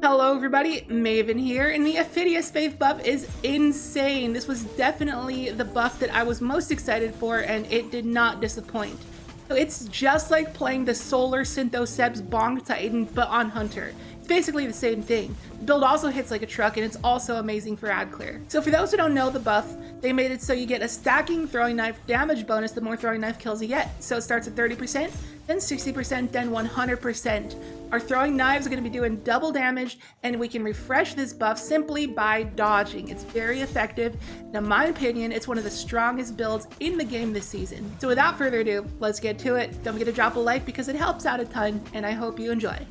Hello everybody, Maven here, and the Ophidia Spathe buff is insane. This was definitely the buff that I was most excited for, and it did not disappoint. So it's just like playing the Solar Syntho-Seb's Bonk Titan, but on Hunter. It's basically the same thing. The build also hits like a truck, and it's also amazing for ad clear. So for those who don't know the buff, they made it so you get a stacking throwing knife damage bonus the more throwing knife kills you get. So it starts at 30%, then 60%, then 100%. Our throwing knives are going to be doing double damage, and we can refresh this buff simply by dodging. It's very effective, and in my opinion, it's one of the strongest builds in the game this season. So without further ado, let's get to it. Don't forget to drop a like because it helps out a ton, and I hope you enjoy.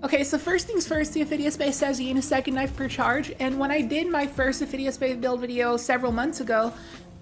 Okay, so first things first, the Ophidia Spathe says you gain a second knife per charge, and when I did my first Ophidia Spathe build video several months ago,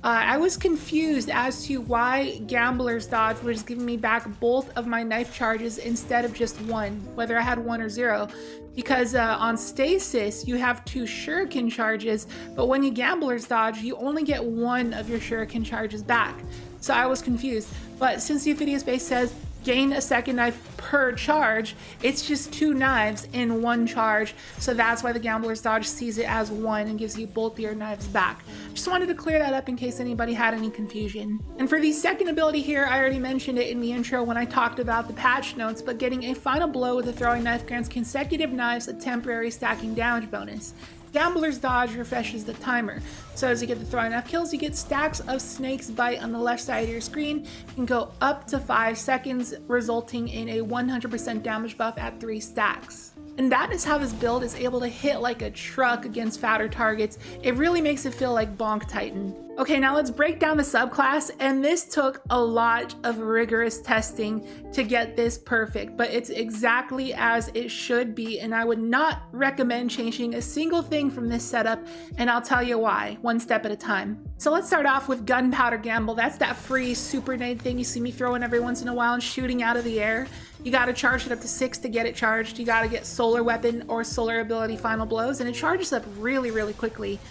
I was confused as to why Gambler's Dodge was giving me back both of my knife charges instead of just one, whether I had 1 or 0. Because on Stasis, you have 2 Shuriken charges, but when you Gambler's Dodge, you only get 1 of your Shuriken charges back. So I was confused. But since the Ophidia Spathe says gain a second knife per charge, it's just 2 knives in 1 charge, so that's why the Gambler's Dodge sees it as 1 and gives you both your knives back. Just wanted to clear that up in case anybody had any confusion. And for the second ability here, I already mentioned it in the intro when I talked about the patch notes, but getting a final blow with a throwing knife grants consecutive knives a temporary stacking damage bonus. Gambler's Dodge refreshes the timer. So as you get the throwing knife kills, you get stacks of Snake's Bite on the left side of your screen. You can go up to 5 seconds, resulting in a 100% damage buff at 3 stacks. And that is how this build is able to hit like a truck against fatter targets. It really makes it feel like Bonk Titan. Okay, now let's break down the subclass, and this took a lot of rigorous testing to get this perfect, but it's exactly as it should be, and I would not recommend changing a single thing from this setup, and I'll tell you why, one step at a time. So let's start off with Gunpowder Gamble. That's that free super nade thing you see me throwing every once in a while and shooting out of the air. You gotta charge it up to 6 to get it charged. You gotta get Solar Weapon or Solar Ability Final Blows, and it charges up really, really quickly.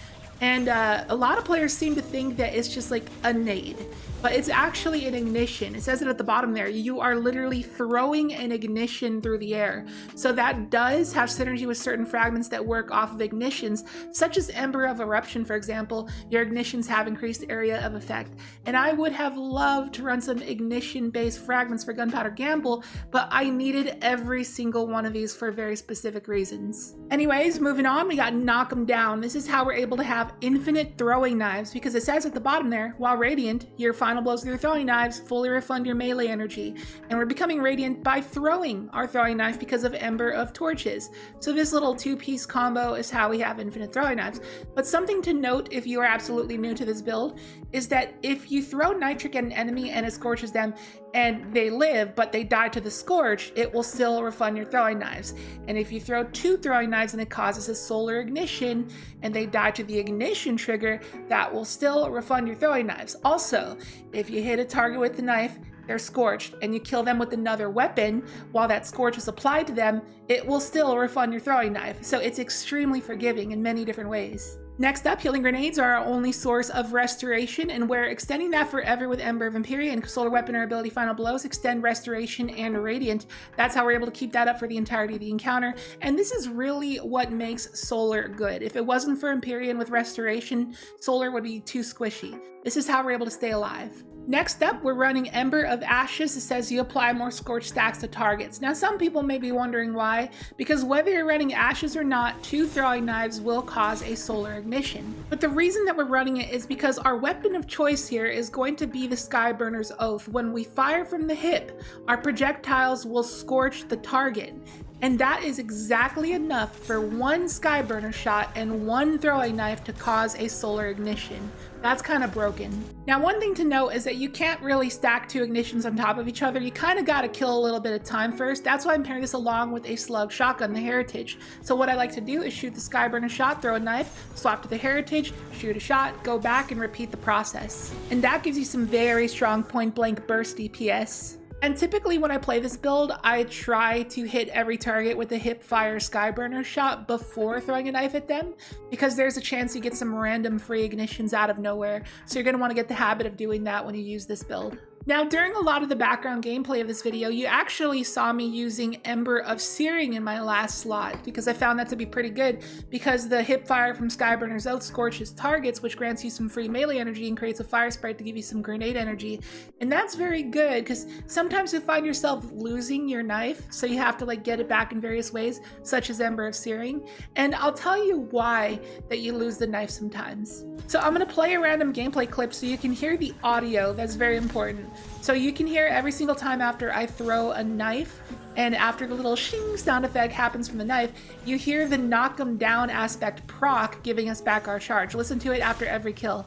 And a lot of players seem to think that it's just like a nade, but it's actually an ignition. It says it at the bottom there. You are literally throwing an ignition through the air. So that does have synergy with certain fragments that work off of ignitions, such as Ember of Eruption, for example. Your ignitions have increased area of effect. And I would have loved to run some ignition-based fragments for Gunpowder Gamble, but I needed every single one of these for very specific reasons. Anyways, moving on, we got Knock 'em Down. This is how we're able to have infinite throwing knives, because it says at the bottom there, while radiant, your final blows with your throwing knives fully refund your melee energy, and we're becoming radiant by throwing our throwing knife because of Ember of Torches. So this little 2-piece combo is how we have infinite throwing knives. But something to note if you are absolutely new to this build is that if you throw nitric at an enemy and it scorches them and they live but they die to the scorch, it will still refund your throwing knives. And if you throw 2 throwing knives and it causes a solar ignition and they die to the ignition trigger, that will still refund your throwing knives. Also, if you hit a target with the knife, they're scorched, and you kill them with another weapon while that scorch is applied to them, it will still refund your throwing knife. So it's extremely forgiving in many different ways. Next up, healing grenades are our only source of restoration, and we're extending that forever with Ember of Imperia and Solar Weapon or Ability Final Blows extend restoration and radiant. That's how we're able to keep that up for the entirety of the encounter, and this is really what makes Solar good. If it wasn't for Empyrean with restoration, Solar would be too squishy. This is how we're able to stay alive. Next up, we're running Ember of Ashes. It says you apply more scorch stacks to targets. Now, some people may be wondering why, because whether you're running Ashes or not, 2 throwing knives will cause a solar ignition. But the reason that we're running it is because our weapon of choice here is going to be the Skyburner's Oath. When we fire from the hip, our projectiles will scorch the target. And that is exactly enough for 1 Skyburner shot and 1 throwing knife to cause a solar ignition. That's kind of broken. Now, one thing to note is that you can't really stack 2 ignitions on top of each other. You kind of got to kill a little bit of time first. That's why I'm pairing this along with a slug shotgun, the Heritage. So what I like to do is shoot the Skyburner shot, throw a knife, swap to the Heritage, shoot a shot, go back and repeat the process. And that gives you some very strong point blank burst DPS. And typically when I play this build, I try to hit every target with a hip fire Skyburner shot before throwing a knife at them, because there's a chance you get some random free ignitions out of nowhere. So you're going to want to get the habit of doing that when you use this build. Now, during a lot of the background gameplay of this video, you actually saw me using Ember of Searing in my last slot because I found that to be pretty good because the hip fire from Skyburner's Oath scorches targets, which grants you some free melee energy and creates a fire sprite to give you some grenade energy. And that's very good because sometimes you find yourself losing your knife, so you have to like get it back in various ways, such as Ember of Searing. And I'll tell you why that you lose the knife sometimes. So I'm going to play a random gameplay clip so you can hear the audio. That's very important. So you can hear every single time after I throw a knife, and after the little shing sound effect happens from the knife, you hear the knock 'em down aspect proc, giving us back our charge. Listen to it after every kill.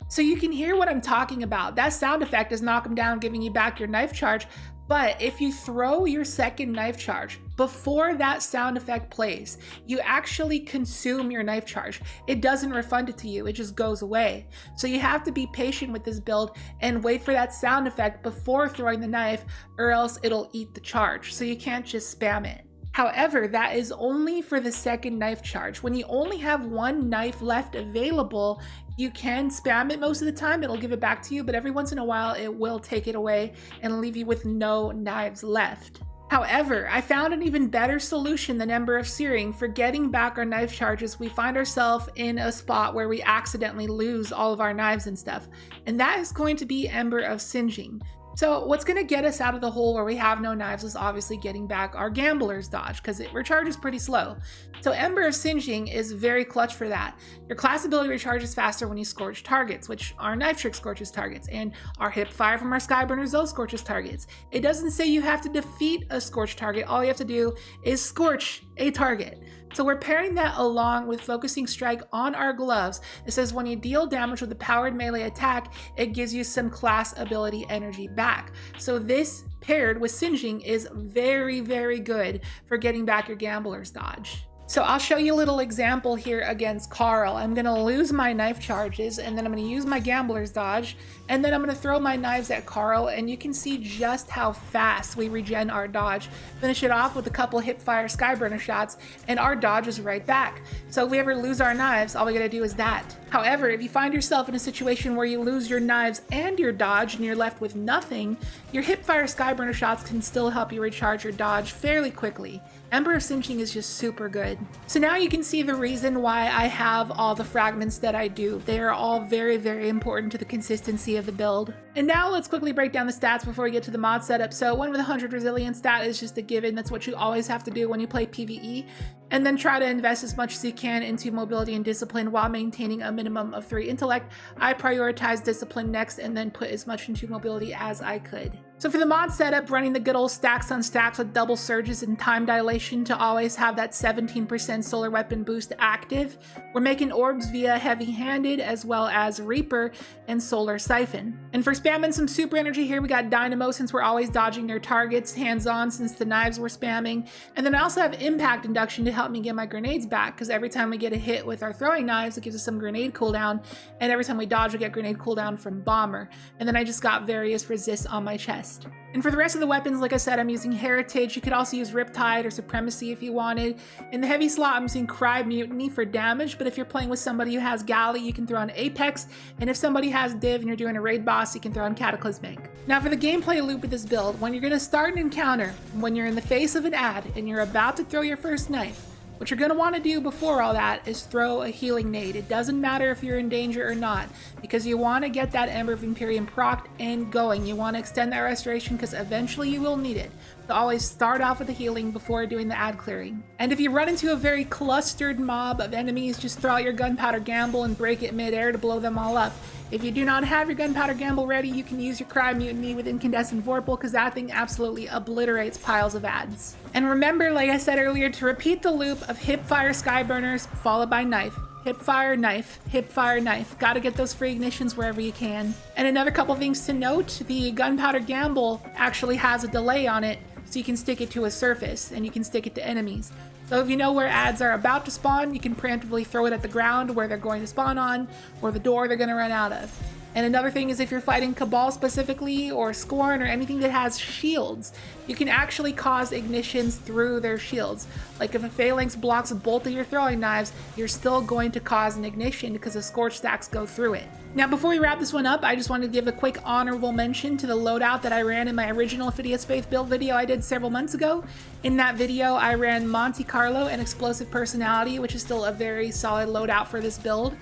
So you can hear what I'm talking about. That sound effect is knock 'em down, giving you back your knife charge. But if you throw your second knife charge before that sound effect plays, you actually consume your knife charge. It doesn't refund it to you, it just goes away. So you have to be patient with this build and wait for that sound effect before throwing the knife, or else it'll eat the charge. So you can't just spam it. However, that is only for the second knife charge. When you only have one knife left available, you can spam it most of the time, it'll give it back to you, but every once in a while it will take it away and leave you with no knives left. However, I found an even better solution than Ember of Searing. For getting back our knife charges, we find ourselves in a spot where we accidentally lose all of our knives and stuff, and that is going to be Ember of Singeing. So what's going to get us out of the hole where we have no knives is obviously getting back our Gambler's Dodge, because it recharges pretty slow. So Ember of Singeing is very clutch for that. Your class ability recharges faster when you scorch targets, which our Knife Trick scorches targets, and our hip fire from our Skyburner's Oath scorches targets. It doesn't say you have to defeat a scorch target, all you have to do is scorch a target. So we're pairing that along with Focusing Strike on our gloves. It says when you deal damage with a powered melee attack, it gives you some class ability energy back. So this paired with Singeing is very, very good for getting back your Gambler's Dodge. So I'll show you a little example here against Carl. I'm gonna lose my knife charges, and then I'm gonna use my Gambler's Dodge, and then I'm gonna throw my knives at Carl, and you can see just how fast we regen our dodge. Finish it off with a couple hip fire Skyburner shots, and our dodge is right back. So if we ever lose our knives, all we gotta do is that. However, if you find yourself in a situation where you lose your knives and your dodge and you're left with nothing, your hip fire Skyburner shots can still help you recharge your dodge fairly quickly. Ember of Singeing is just super good. So now you can see the reason why I have all the fragments that I do. They are all very, very important to the consistency of the build. And now let's quickly break down the stats before we get to the mod setup. So 1 with 100 resilience stat is just a given. That's what you always have to do when you play PvE. And then try to invest as much as you can into mobility and discipline while maintaining a minimum of 3 intellect. I prioritized discipline next and then put as much into mobility as I could. So for the mod setup, running the good old stacks on stacks with double surges and time dilation to always have that 17% solar weapon boost active. We're making orbs via heavy-handed as well as Reaper and Solar Siphon. And for spamming some super energy here, we got Dynamo since we're always dodging their targets, hands-on since the knives we're spamming, and then I also have Impact Induction to help me get my grenades back, because every time we get a hit with our throwing knives, it gives us some grenade cooldown, and every time we dodge, we get grenade cooldown from Bomber. And then I just got various resists on my chest. And for the rest of the weapons, like I said, I'm using Heritage. You could also use Riptide or Supremacy if you wanted. In the heavy slot, I'm using Cry Mutiny for damage, but if you're playing with somebody who has Galley, you can throw on Apex, and if somebody has Div and you're doing a raid boss, you can throw on Cataclysmic. Now for the gameplay loop with this build, when you're going to start an encounter, when you're in the face of an ad and you're about to throw your first knife, what you're going to want to do before all that is throw a healing nade. It doesn't matter if you're in danger or not, because you want to get that Ember of Imperium procced and going. You want to extend that restoration because eventually you will need it. So always start off with the healing before doing the ad clearing. And if you run into a very clustered mob of enemies, just throw out your gunpowder gamble and break it mid-air to blow them all up. If you do not have your gunpowder gamble ready, you can use your Cry Mutiny with Incandescent Vorpal, because that thing absolutely obliterates piles of ads. And remember, like I said earlier, to repeat the loop of hip fire Skyburners followed by knife. Hip fire, knife, hip fire, knife. Gotta get those free ignitions wherever you can. And another couple things to note, the gunpowder gamble actually has a delay on it, so you can stick it to a surface and you can stick it to enemies. So if you know where ads are about to spawn, you can preemptively throw it at the ground where they're going to spawn on, or the door they're going to run out of. And another thing is if you're fighting Cabal specifically, or Scorn, or anything that has shields, you can actually cause ignitions through their shields. Like if a Phalanx blocks both of your throwing knives, you're still going to cause an ignition because the Scorch stacks go through it. Now, before we wrap this one up, I just wanted to give a quick honorable mention to the loadout that I ran in my original Ophidia Spathe build video I did several months ago. In that video, I ran Monte Carlo and Explosive Personality, which is still a very solid loadout for this build.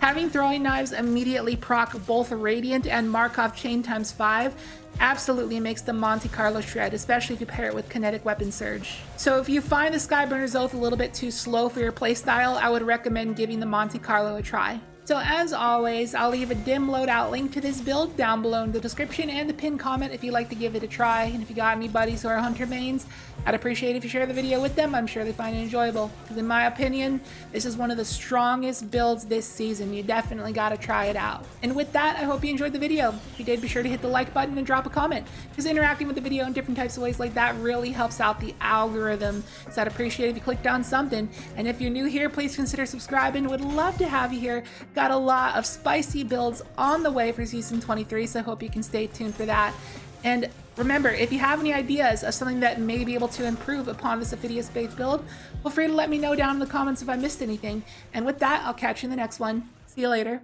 Having throwing knives immediately proc both Radiant and Markov Chain ×5 absolutely makes the Monte Carlo shred, especially if you pair it with Kinetic Weapon Surge. So if you find the Skyburner's Oath a little bit too slow for your playstyle, I would recommend giving the Monte Carlo a try. So as always, I'll leave a dim loadout link to this build down below in the description and the pinned comment if you'd like to give it a try. And if you got any buddies who are Hunter mains, I'd appreciate it if you share the video with them. I'm sure they find it enjoyable. Because in my opinion, this is one of the strongest builds this season. You definitely got to try it out. And with that, I hope you enjoyed the video. If you did, be sure to hit the like button and drop a comment. Because interacting with the video in different types of ways like that really helps out the algorithm. So I'd appreciate it if you clicked on something. And if you're new here, please consider subscribing. Would love to have you here. Got a lot of spicy builds on the way for season 23, so I hope you can stay tuned for that. And remember, if you have any ideas of something that may be able to improve upon this Ophidia Spathe build, feel free to let me know down in the comments if I missed anything. And with that, I'll catch you in the next one. See you later.